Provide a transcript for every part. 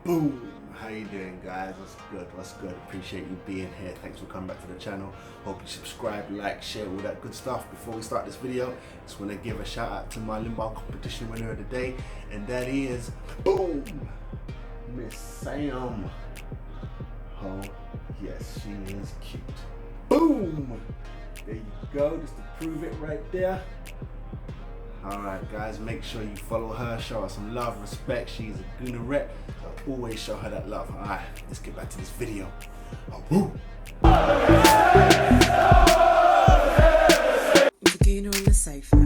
Boom! How you doing, guys? What's good? What's good? Appreciate you being here. Thanks for coming back to the channel. Hope you subscribe, like, share, all that good stuff. Before we start this video, just want to give a shout out to my limbo competition winner of the day, and that is boom, Miss Sam. Oh yes, she is cute. Boom! There you go, just to prove it right there. Alright guys, make sure you follow her, show her some love, respect. She's a Gooner rep, so always show her that love. Alright, let's get back to this video. Woo! With a Gooner on the sofa,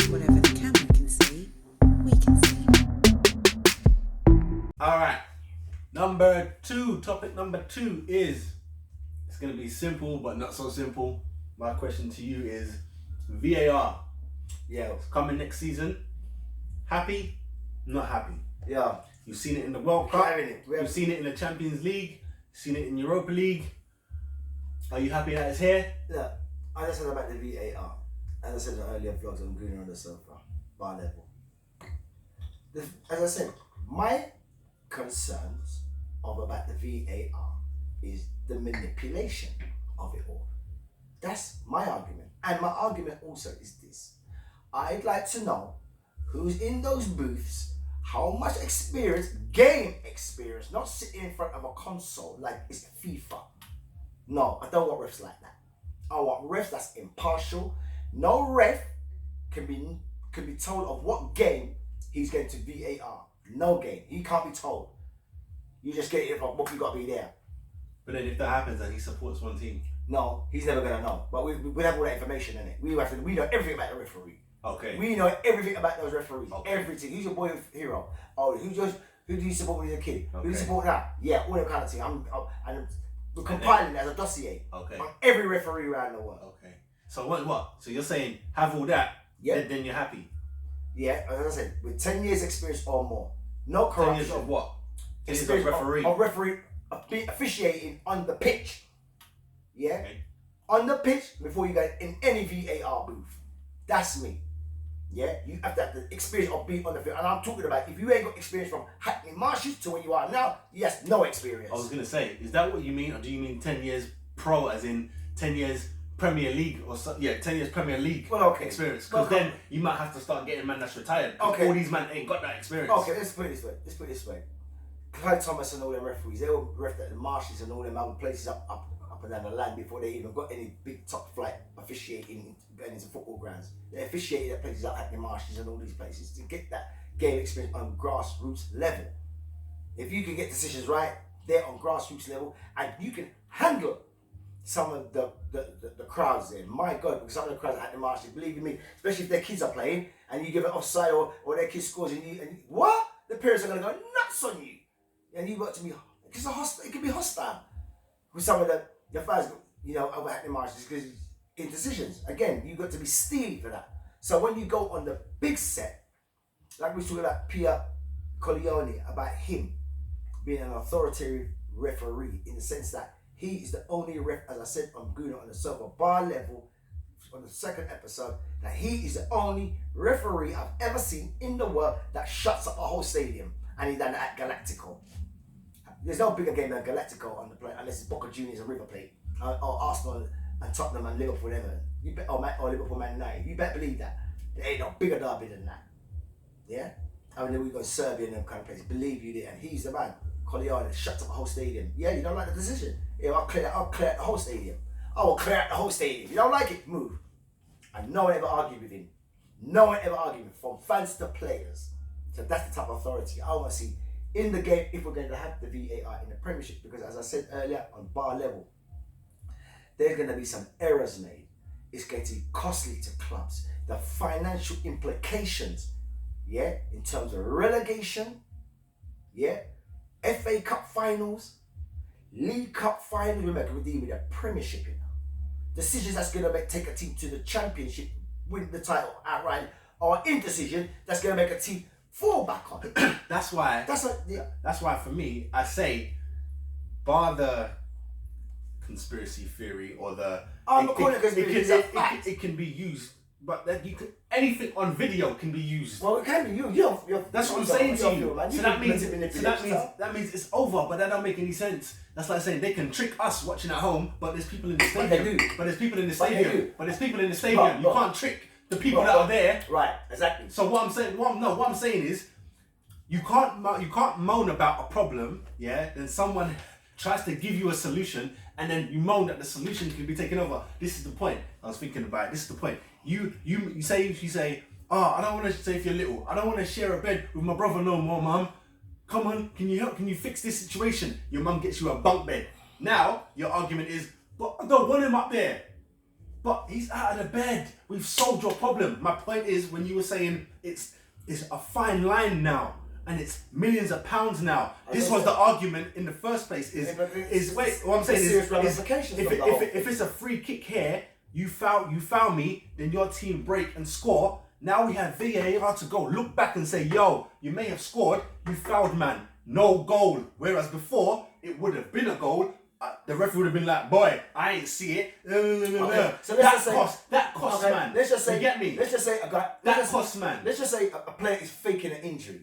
whatever the camera can see, we can see. Alright, topic number two is, it's going to be simple but not so simple. My question to you is VAR. Yeah, It's coming next season. Happy? Not happy. yeah. You've seen it in the World Cup. Having it. You've seen it in the Champions League. You've seen it in Europa League. Are you happy that it's here? Yeah, as I said about the VAR, as I said in the earlier vlogs, I'm greener on the sofa, bar level. As I said, my concerns about the VAR is the manipulation of it all. That's my argument. And my argument also is this. I'd like to know who's in those booths, how much experience, game experience, not sitting in front of a console like it's FIFA. No, I don't want refs like that. I want refs that's impartial. No ref can be told of what game he's going to VAR. No game. He can't be told. You just get it from what you got to be there. But then if that happens and he supports one team. No, he's never gonna know. But we have all that information in it. We know everything about the referee. Okay. We know everything about those referees. Okay. Everything. Who's your boy hero? Oh, who do you support when you're a kid? Who do you Okay. support now? Yeah, all that kind of thing. And we're compiling it as a dossier Okay. on every referee around the world. Okay. So what? So you're saying have all that, Yeah. then you're happy. Yeah, as I said, with 10 years experience or more. No 10 corruption. years of what? 10 years of Experience referee. Of referee officiating on the pitch. Yeah? Okay. On the pitch before you go in any VAR booth. That's me. Yeah? You have to have the experience of being on the field. And I'm talking about if you ain't got experience from Hackney Marshes to where you are now, yes, no experience. I was gonna say, is that what you mean, or do you mean 10 years pro, as in 10 years Premier League or so? Yeah, 10 years Premier League Well, okay. experience. Well, Because then you might have to start getting man that's retired. 'Cause Okay. all these men ain't got that experience. Okay, let's put it this way. Clyde Thomas and all them referees, they all ref at the Marshes and all them other places up and down the land before they even got any big top flight officiating going into football grounds. They officiated at places like the Marshes and all these places to get that game experience on grassroots level. If you can get decisions right there on grassroots level and you can handle some of the crowds there, my God, because some of the crowds at the Marshes, believe me, especially if their kids are playing and you give it offside or their kid scores and you what? The parents are going to go nuts on you. And you got to be, because it can be hostile with some of the fans, over at the Marshes because in decisions. Again, you got to be steely for that. So when you go on the big set, like we talked about Pierre Corleone, about him being an authoritative referee in the sense that he is the only ref, as I said on Guna on the Sofa bar level on the second episode, that he is the only referee I've ever seen in the world that shuts up a whole stadium, and he done that at Galactico. There's no bigger game than Galactico on the plate unless it's Boca Juniors and River Plate, or Arsenal and Tottenham and Liverpool and Everton. Or Liverpool Man United. You better believe that. There ain't no bigger derby than that. Yeah? I mean, then we go Serbia and them kind of places. Believe you there. And he's the man. Corleone shuts up a whole stadium. Yeah, you don't like the decision? Yeah, I'll clear out the whole stadium. I will clear out the whole stadium. You don't like it? Move. And no one ever argued with him. No one ever argued with him, from fans to players. So that's the type of authority I want to see in the game if we're going to have the VAR in the Premiership, because as I said earlier, on bar level, there's going to be some errors made. It's going to be costly to clubs. The financial implications, yeah, in terms of relegation, yeah, FA Cup finals, League Cup finals, we're dealing with a Premiership, decisions that's going to take a team to the Championship, win the title outright, or indecision that's going to make a team fall back on it. That's why for me, I say, bar the conspiracy theory or the I'm not calling it conspiracy, it's a fact. it can be used but that you could, anything on video can be used. Well, it can be you're That's what I'm saying to you. So that means it's over, but that don't make any sense. That's like saying they can trick us watching at home, but there's people in the stadium. But there's people in the stadium. But there's people in the stadium. You can't trick the people that are there. Right, exactly. So what I'm saying is, you can't moan about a problem, yeah? Then someone tries to give you a solution, and then you moan that the solution can be taken over. This is the point. I was thinking about it. This is the point. You say, oh, I don't want to say if you're little. I don't want to share a bed with my brother no more, mum. Come on, can you help? Can you fix this situation? Your mum gets you a bunk bed. Now your argument is, but I don't want him up there. But he's out of the bed. We've solved your problem. My point is, when you were saying it's a fine line now, and it's millions of pounds now. This was the argument in the first place. What I'm saying is, if it's a free kick here, you foul me, then your team break and score. Now we have VAR to go look back and say, yo, you may have scored, you fouled, man, no goal. Whereas before it would have been a goal. The referee would have been like, boy, I ain't see it. Okay. So that costs, man. Let's just say, you get me? Let's just say man. Let's just say a player is faking an injury.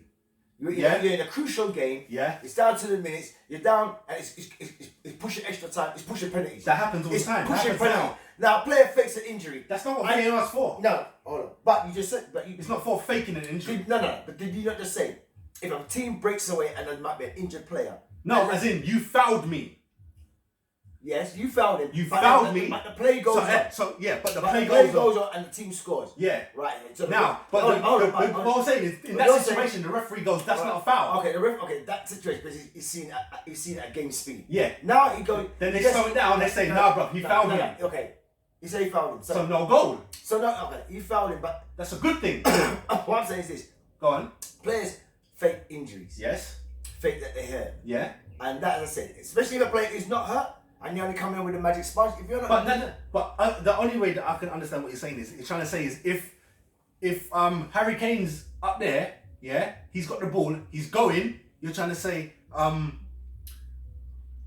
You're in a crucial game. Yeah. It's down to the minutes. You're down, and it's pushing extra time. It's pushing penalties. That happens all the time. Pushing penalties. Now, a player fakes an injury. That's not what VAR's for. No, hold on. But you just said, it's not for faking an injury. No. But did you not just say, if a team breaks away and there might be an injured player? No, as in you fouled me. Yes, you fouled him. You fouled me. But the play goes on. But the play goes on and the team scores. Yeah. Right. So now, what I'm saying is, in that situation, the referee goes, that's not a foul. Okay, that situation, because he's seen at game speed. Yeah. Now he goes. Then they slow it down, they say, nah, bro, he fouled him. Okay. You say he fouled him. So no goal. You fouled him, but... That's a good thing. What I'm saying is this. Go on. Players fake injuries. Yes. Fake that they hurt. Yeah. And that, as I said, especially if a player is not hurt, and you only come in with a magic sponge. If you're not, but the only way that I can understand what you're saying is, you're trying to say is if Harry Kane's up there, yeah, he's got the ball, he's going. You're trying to say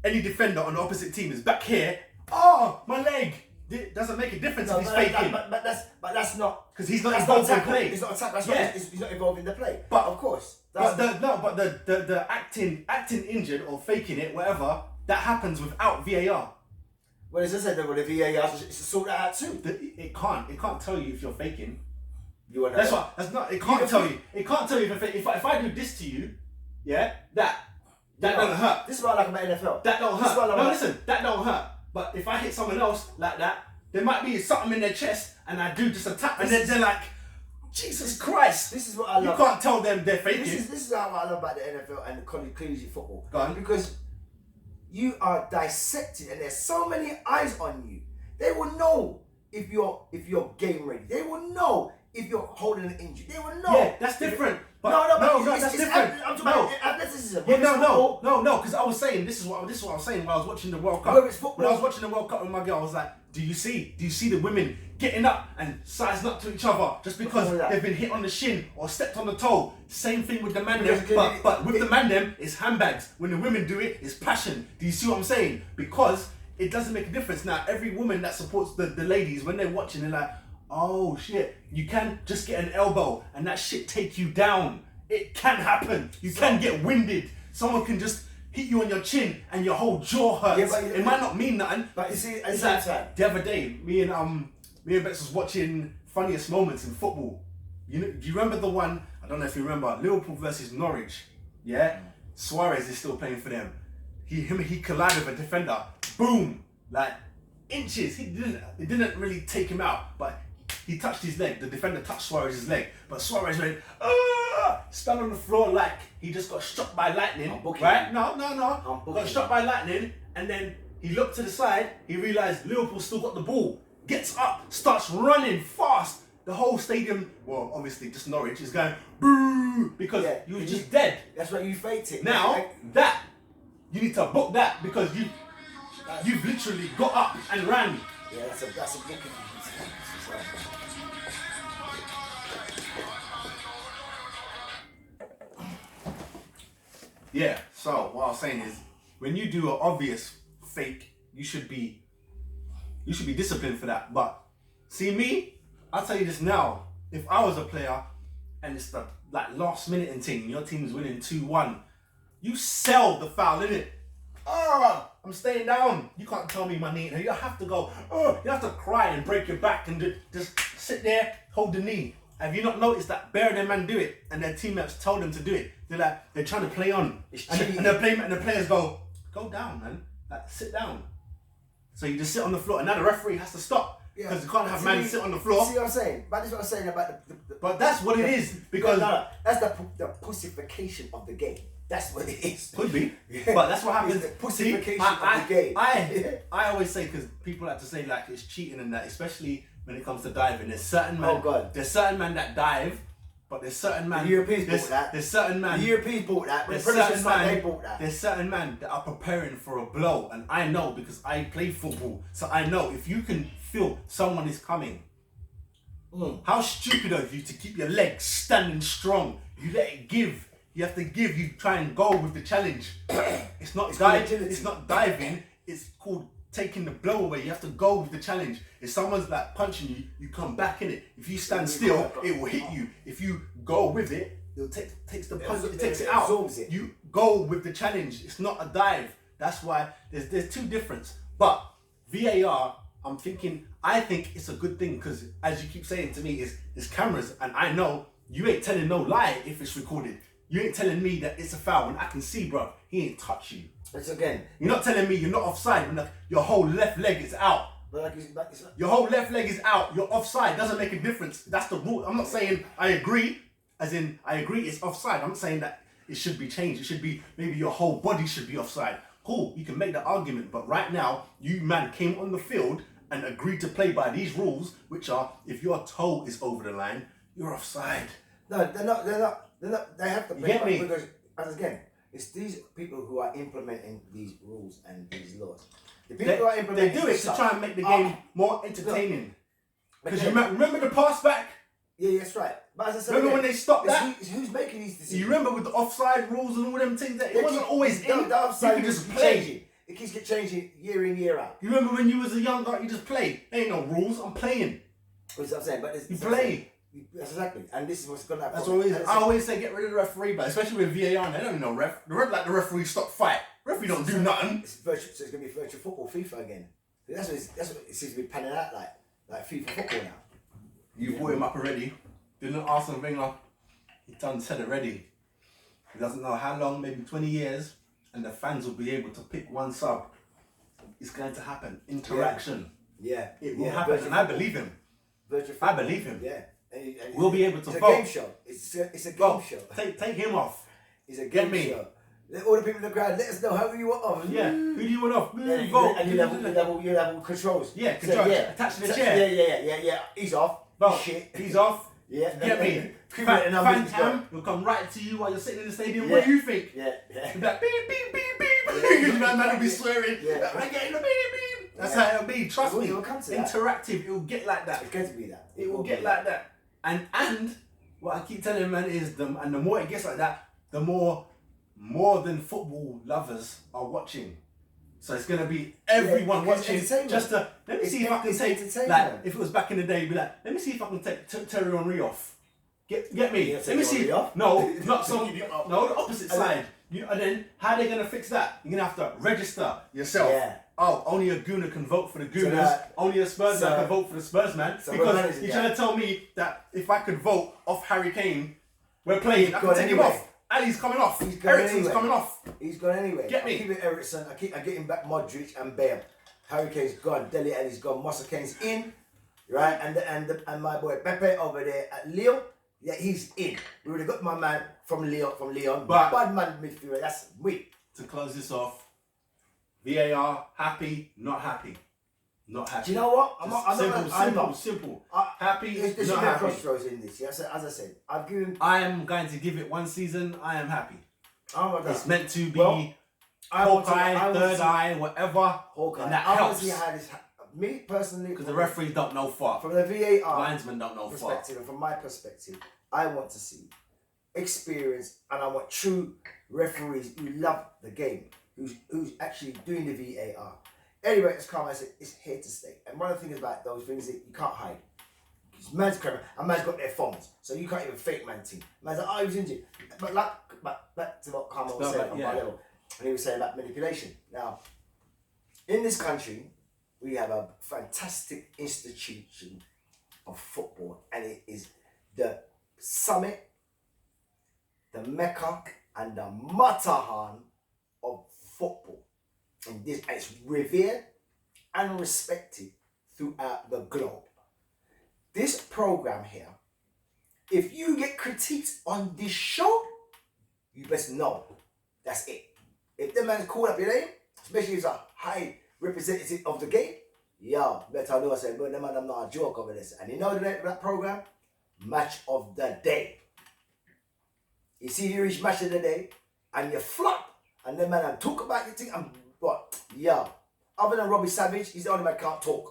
any defender on the opposite team is back here. Oh, my leg. It doesn't make a difference if he's faking. But that's not, because he's not involved in play. It's not a tackle. He's not involved in the play. But of course, the acting injured or faking it, whatever. That happens without VAR. Well, as I said, with the VAR, it's to sort that out too. It can't tell you if you're faking. It can't tell you. It can't tell you if I do this to you, yeah, that don't hurt. This is what I like about NFL. That don't hurt. Listen, that don't hurt. But if I hit someone else like that, there might be something in their chest, and I do just a tap, and then they're like, Jesus Christ! This is what I love. You can't tell them they're faking. This is what I love about the NFL and the collegiate football. Go on. Because you are dissected, and there's so many eyes on you. They will know if you're game ready. They will know if you're holding an injury. They will know. Yeah, that's different. That's different. I'm talking about athleticism. Yeah, no. Because I was saying this is what I was saying when I was watching the World Cup. When I was watching the World Cup with my girl, I was like, do you see the women getting up and sizing up to each other just because they've been hit on the shin or stepped on the toe? Same thing with the man them, but with the man them, it's handbags. When the women do it, it's passion. Do you see what I'm saying? Because it doesn't make a difference. Now, every woman that supports the ladies, when they're watching, they're like, oh shit, you can just get an elbow and that shit take you down. It can happen. You can get winded. Someone can just hit you on your chin and your whole jaw hurts. Yeah, it might not mean nothing. But you see, it's like the other day, me and Bex was watching Funniest Moments in football. Do you remember the one? I don't know if you remember, Liverpool versus Norwich. Yeah, Suarez is still playing for them. He collided with a defender. Boom, like inches. It didn't really take him out, but he touched his leg. The defender touched Suarez's leg, but Suarez went, fell on the floor like he just got struck by lightning. Right? No. Got struck by lightning, and then he looked to the side. He realized Liverpool still got the ball. Gets up, starts running fast. The whole stadium, well, obviously just Norwich, is going boo because you were just dead. That's why you faked it. Now you need to book that because you've literally got up and ran. Yeah, that's a booking. Yeah, so what I was saying is, when you do an obvious fake, you should be disciplined for that. But see me, I'll tell you this now. If I was a player and it's the last minute and team, your team's winning 2-1, you sell the foul, innit? Oh, I'm staying down. You can't tell me my knee. You have to go, oh, you have to cry and break your back and just sit there, hold the knee. Have you not noticed that bare them man do it and their teammates told them to do it? They're trying to play on. And the players go down, man. Sit down. So you just sit on the floor and now the referee has to stop. Because you can't have man sit on the floor. See what I'm saying? But that's what I'm saying about But that's what it is. Because that's the pussification of the game. That's what it is. Could be. But that's what happens. It's the pussification of the game. I always say, because people like to say like it's cheating and that, especially when it comes to diving. There's certain men. There's certain men that dive, but there's certain men. The Europeans bought that. There's certain men. The Europeans bought that. There's they bought that. There's certain men that are preparing for a blow, and I know because I play football, so I know if you can feel someone is coming. How stupid of you to keep your legs standing strong. You let it give. You have to give. You try and go with the challenge. It's not diving. It's not diving. It's called taking the blow away. You have to go with the challenge. If someone's like punching you, you come back in it. If you stand still, it will hit you. If you go with it, it takes the punch. It takes it out. You go with the challenge. It's not a dive. That's why there's two differences. But VAR, I think it's a good thing because as you keep saying to me, it's cameras, and I know you ain't telling no lie if it's recorded. You ain't telling me that it's a foul when I can see, bro, he ain't touch you. It's again. You're not telling me you're not offside when your whole left leg is out. Your whole left leg is out. You're offside. Doesn't make a difference. That's the rule. I'm not saying I agree, as in I agree it's offside. I'm not saying that it should be changed. It should be maybe your whole body should be offside. Cool, you can make that argument, but right now you man came on the field and agreed to play by these rules, which are if your toe is over the line, you're offside. No, they're not. They have to play. Get me? Because again, it's these people who are implementing these rules and these laws. The people who are implementing they do it to try and make the game more entertaining. Because you remember the pass back? Yeah, that's right. But as I said, remember when they stopped that? Who's making these decisions? You remember with the offside rules and all them things that it wasn't always in. The offside you could just play. Changing. It keeps changing year in, year out. You remember when you was a young guy, you just play. There ain't no rules. I'm playing. That's what I'm saying. But you play. That's exactly. And this is what's going to happen. That's what it is. I always say get rid of the referee, but especially with VAR, they don't know ref. The referee stop fight. Referee don't do nothing. It's virtual, so it's going to be virtual football, FIFA again. That's what it seems to be panning out like FIFA football now. You brought him up already. Didn't Arsene Wenger? He done said already. He doesn't know how long, maybe 20 years, and the fans will be able to pick one sub. It's going to happen. Interaction. Yeah. It will happen, and I believe him. Virtual football. I believe him. Yeah. We'll be able to vote. vote. It's a game show. It's a game show. Take him off. It's a game show. Let all the people in the crowd let us know how you want off. Yeah. Who do you want off? Vote. And you level controls. Yeah, controls. Attach to the chair. Yeah. He's off. Vote. Shit. He's off. Yeah. Get me. Fan cam will come right to you while you're sitting in the stadium. What do you think? Yeah. That beep beep beep beep. Man will be swearing. I'm getting the beep beep. That's how it'll be. Trust me. It will come to that. Interactive. It will get like that. It's going to be that. It will get like that. And what I keep telling man is the more it gets like that, the more than football lovers are watching. So it's gonna be everyone watching. Just to let me see if I can take like if it was back in the day, be like, let me see if I can take Terry Henry off. Get me. Let me see. No, not some. No, the opposite side. And then how are they gonna fix that? You're gonna have to register yourself. Yeah. Oh, only a Gooner can vote for the Gooners. Only a Spurs man can vote for the Spurs man. Because you're trying to tell me that if I could vote off Harry Kane, we're playing. I can take him off. Ali's coming off. Ericsson's coming off. He's gone anyway. Get me. I keep it Ericsson. I get him back Modric and Bale. Harry Kane's gone. Dele Alli's gone. Musa Kane's in. Right? And my boy Pepe over there at Lyon. Yeah, he's in. We would have got my man from Lyon. But bad man midfielder. That's weak. To close this off, VAR, happy, not happy. Not happy. Do you know what? Simple. Happy, there's not no happy. crossroads in this. Yeah, as I said, I've given. I am going to give it one season. I am happy. Oh my God. It's meant to be Hawkeye, third eye, whatever. Hawkeye. And that I want helps. to see how this. Me personally, because the referees don't know far. From the VAR linesmen don't know perspective, and from my perspective, I want to see experience, and I want true referees who love the game, who's actually doing the VAR. Anyway, as Carl said, it's here to stay. And one of the things about those things that you can't hide. Man's camera, and man's got their phones, so you can't even fake man thing. Man's like, oh, he was injured. But like, back to what Carmel was saying on my level, and he was saying about manipulation. Now, in this country, we have a fantastic institution of football, and it is the summit, the Mecca, and the Matahan of football. And this, it's revered and respected throughout the globe. This program here, if you get critiques on this show, you best know that's it. If the man call up your name, especially if it's a high representative of the game, yo, better know I said, but the man, I'm not a joke over this. And you know that program? Match of the day. You see, you reach match of the day, and you flop, and the man, talk about your thing, and what? Yeah. Other than Robbie Savage, he's the only man who can't talk.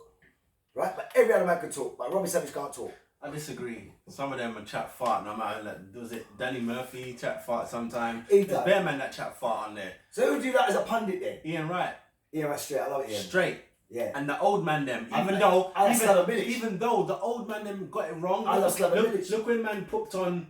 Right? But every other man can talk, but Robbie Savage can't talk. I disagree. Some of them are chat fart, no matter, like, was it Danny Murphy chat fart sometime? There's bare man that chat fart on there. So who do that as a pundit then? Ian Wright. Ian Wright straight, I love Ian. Straight. Yeah. And the old man them, even though the old man them got it wrong. Look when man put on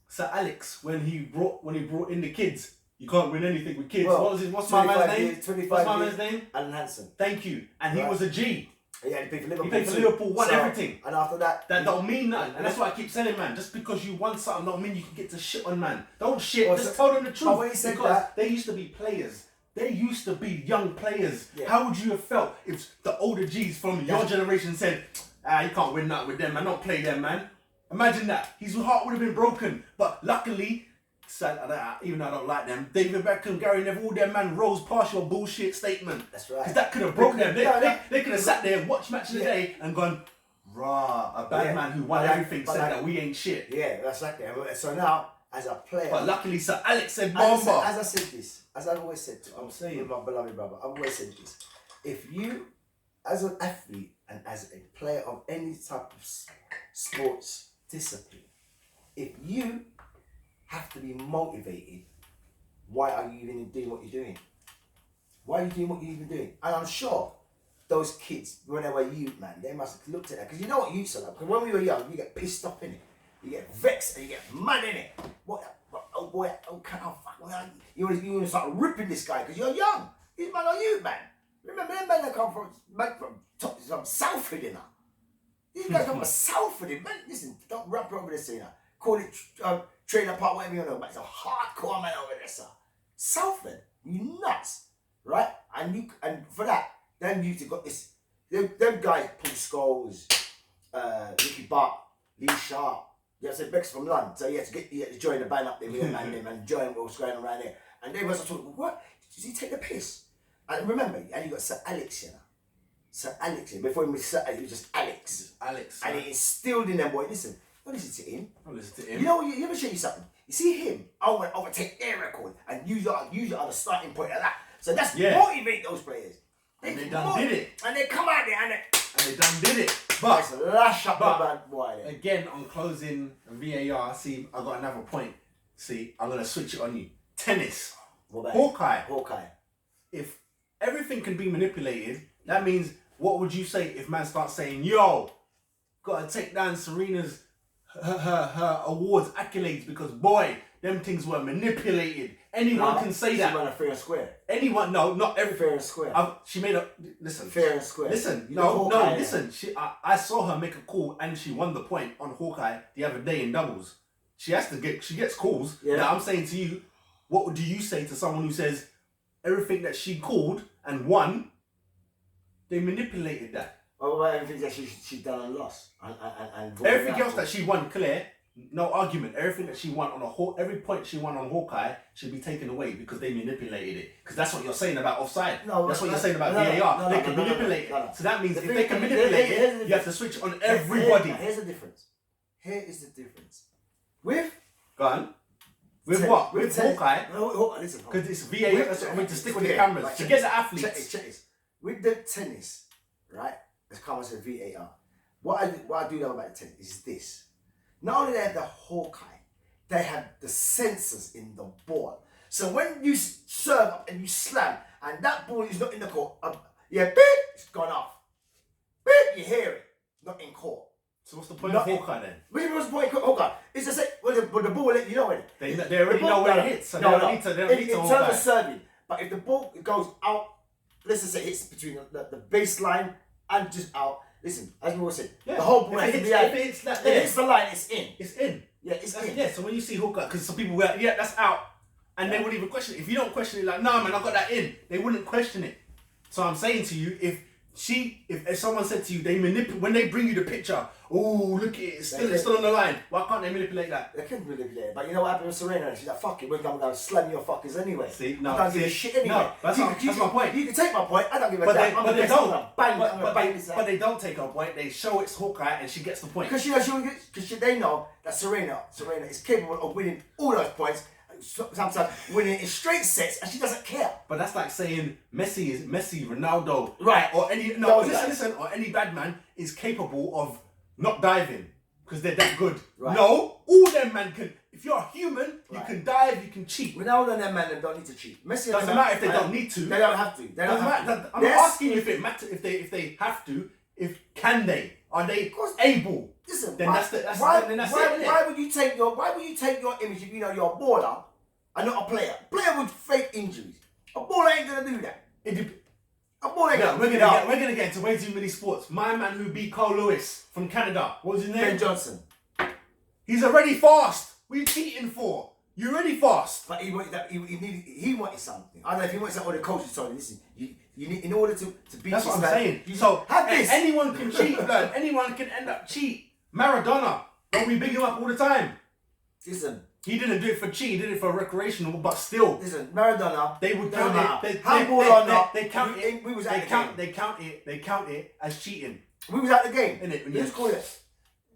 Sir Alex when he brought in the kids. You can't win anything with kids. Well, what's my man's name? What's my man's name? Alan Hansen. Thank you. And he was a G. Yeah, he played for Liverpool. He played for Liverpool, won everything. And after that... That don't mean nothing. And that's what I keep saying, man. Just because you won something don't mean you can get to shit on man. Don't shit. Just tell them the truth. But when he said that... They used to be players. They used to be young players. Yeah. How would you have felt if the older G's from your generation said, you can't win nothing with them, man. Don't play them, man. Imagine that. His heart would have been broken. But luckily... even though I don't like them, David Beckham, Gary Neville, all them man rose past your bullshit statement. That's right. Because that could have broken them. They could have sat there and watched Match of the Day and gone, rah, a bad man who won everything said that we ain't shit. Yeah, that's like that. So now, as a player... But luckily, Sir Alex said, as I said this, as I've always said to my beloved brother, I've always said this. If you, as an athlete and as a player of any type of sports discipline, if you have to be motivated, why are you even doing what you're doing? Why are you doing what you're even doing? And I'm sure those kids, when they were youth, man, they must have looked at that. Because you know what youths are like? Because when we were young, you get pissed off in it. You get vexed and you get mad in it. Oh boy, oh can I fuck? You want to start ripping this guy because you're young. These men are youth, man. Remember, them men that come from Salford, you know. These guys come from Salford, man. Listen, don't rap over this, you know. Call it trailer park, whatever you know, but it's a hardcore man over there, sir. Salford, you nuts, right? And for that, them youth have got this. Them guys, Paul Scholes, Ricky Butt, Lee Sharp. You have to say Bex from London, so you had to join the band up there with your man them and join what's going on around there. And they must have thought, what? Did he take the piss? And remember, and you got Sir Alex, you know. Sir Alex, before he was Sir Alex, he was just Alex. Alex. And he instilled in them, boy, listen. Don't listen to him. Don't listen to him. You know, you ever show you something? You see him, I want to overtake their record and use it on the starting point of that. So that's motivate those players. They done did it. And they come out there and they done did it. But lash up the bad boy. Again, on closing VAR, see, I got another point. See, I'm gonna switch it on you. Tennis. Hawkeye. If everything can be manipulated, that means what would you say if man starts saying, yo, gotta take down Serena's her awards, accolades, because boy, them things were manipulated. Anyone can say that. She went a fair and square. Anyone, no, not every fair and square. She made a listen. Fair and square. Listen, listen. I saw her make a call and she won the point on Hawkeye the other day in doubles. She gets calls. Yeah. Now I'm saying to you, what do you say to someone who says everything that she called and won, they manipulated that? What about everything that she done and lost? And everything else that she won, clear, no argument. Everything that she won on every point she won on Hawkeye should be taken away because they manipulated it. Because that's what you're saying about offside. That's what you're saying about VAR. They can manipulate it. So that means if they can manipulate it, you have to switch on everybody. Here's the difference. Here is the difference. With what? With Hawkeye? No, listen. Because it's VAR. I mean, to stick with the cameras. To get the athletes. Check this. With the tennis, right? As Carmen said, VAR. What I do know about the tennis is this. Not only they have the Hawkeye, they have the sensors in the ball. So when you serve up and you slam, and that ball is not in the court, beep, it's gone off. Beep, you hear it, not in court. So what's the point of Hawkeye then? What's the point of Hawkeye? It's just well, the ball will let you know it. They already know where it hits, so they don't need to. In terms of serving, but if the ball goes out, let's just say it hits between the baseline and just out. Listen, as we always say, the whole ball has to be out. If it hits the line, it's in. It's in. Yeah, it's in. Yeah. So when you see Hawkeye, because some people were that's out, and they wouldn't even question it. If you don't question it, like, nah, man, I got that in. They wouldn't question it. So I'm saying to you, if someone said to you, they manipulate when they bring you the picture. Oh, look at it, it's still on the line. Why can't they manipulate that? They can manipulate it, but you know what happened with Serena? She's like, fuck it, we're going to slam your fuckers anyway. See, no, I don't give a shit anyway. No, that's my point. You can take my point. I don't give a damn. But they don't. But they don't take her point. They show it's Hawkeye, and she gets the point. Because they know that Serena is capable of winning all those points. Sometimes winning in straight sets, and she doesn't care. But that's like saying Messi, Ronaldo, right? Or listen, or any bad man is capable of not diving because they're that good. Right. No, all them man can. If you're a human, you can dive, you can cheat. Ronaldo and them man don't need to cheat. Messi doesn't matter if they don't need to. They don't have to. They don't have to. I'm not asking you if it matters if they have to. Can they? Are they able? Listen, then why would you take your image if you know you're a baller and not a player? Player with fake injuries. A baller ain't gonna do that. A baller ain't gonna do that. We're gonna get into way too many sports. My man who beat Carl Lewis from Canada. What was his name? Ben Johnson. He's already fast. What are you cheating for? You're already fast. But he wanted something. I don't know if he wanted something or the coach told him, listen, you need, in order to beat that's what I'm saying. So have this. Anyone can cheat, blood. Anyone can end up cheat. Maradona, don't we big him up all the time? Listen, he didn't do it for cheat. He did it for recreational, but still. Listen, Maradona. They would count it. Handball or not? They count it. We was at the game. They count it as cheating. We was at the game. Innit? Let's call it.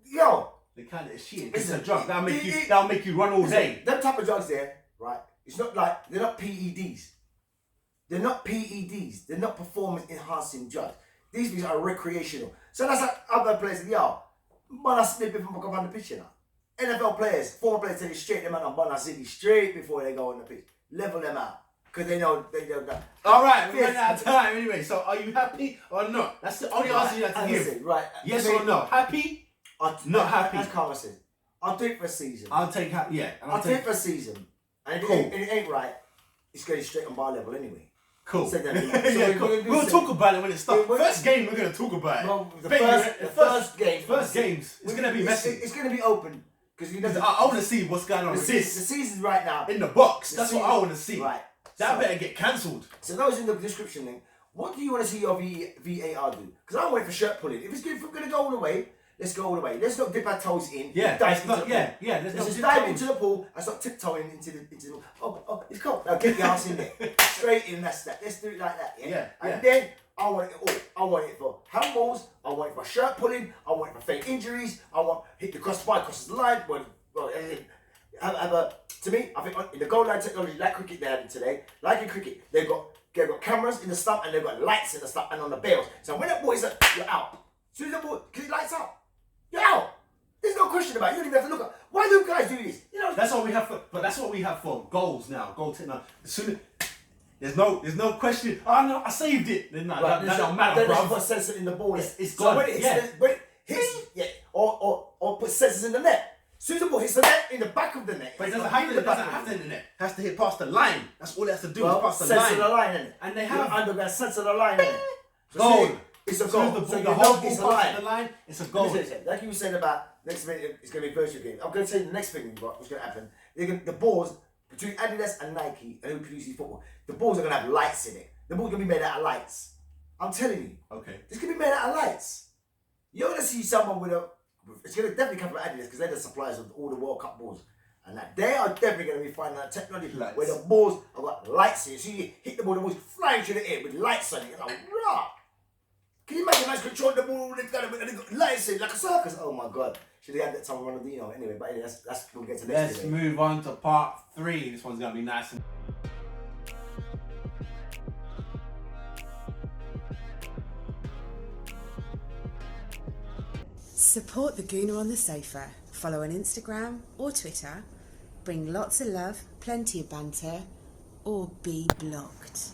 Yo. They count it as cheating. It's a drug. That'll make you run all day. Them type of drugs there, right? It's not like they're not PEDs. They're not PEDs. They're not performance enhancing drugs. These things are recreational. So that's like other players. Yo, man, I slip it from the pitch now. NFL players, former players, tell you straight them out on Bonner City straight before they go on the pitch. Level them out. Because they know that. Alright, we're running out of time anyway. So are you happy or not? That's the only answer you have to give. Right. Yes or no? Happy? Not happy. As Carl said, I'll do it for a season. I'll take happy, yeah. I'll do it for a season. And if it ain't right, it's going straight on bar level anyway. Cool. So cool. We'll talk about it when it starts. First game, we're going to talk about it. Well, the first games, it's going to be messy. It's going to be open. Because I want to see what's going on with this. The season's right now. In the box. That's what I want to see. Right. That better get cancelled. So those in the description link, what do you want to see your VAR do? Because I'm waiting for shirt pulling. If it's going to go all the way, let's go all the way. Let's not dip our toes in. Let's just dive into the pool and start tiptoeing into the pool. Oh, it's cold. Now get your ass in there. Straight in, that's that. Let's do it like that, yeah? And then I want it all. I want it for handballs. I want it for shirt pulling. I want it for fake injuries. I want hit the crossbar, crosses the line. To me, I think in the goal line technology, like cricket they had today, like in cricket, they've got cameras in the stump and they've got lights in the stump and on the bails. So when that ball is up, you're out. As soon as the ball, because it lights up, you're out. There's no question about it. You don't even have to look at. Why do guys do this? You know. That's what we have for. But that's what we have for goals now. Goal technology. As soon as there's no question. Oh no, I saved it. Then that don't matter, bro. Then put sensor in the ball. It's gone. So when it hits, or put sensors in the net. As soon as the ball hits the net, in the back of the net. But it doesn't have to in the net. It has to hit past the line. That's all it has to do is pass the line. Sensor the line, innit? And they have underground sensor the line, innit? Goal. It's a goal. So the whole ball passes the line. It's a goal. Like you were saying about next minute, it's going to be a virtual game. I'm going to say the next thing what's going to happen. The balls between Adidas and Nike and who produces football, the balls are going to have lights in it. The ball's going to be made out of lights. I'm telling you. Okay. It's going to be made out of lights. You're going to see someone with a. It's going to definitely come from Adidas because they're the suppliers of all the World Cup balls. And that they are definitely going to be finding out technology where the balls have got lights in it. So you hit the ball, the ball's flying through the air with lights on it. You're like, rah! Can you imagine guys controlling the ball and they've got lights in it like a circus? Oh my god. Should have had that time around Ronaldinho anyway. But anyway, that's we'll get to the next video. Let's move on to part 3. This one's going to be nice and... Support the Gooner on the Sofa. Follow on Instagram or Twitter. Bring lots of love, plenty of banter, or be blocked.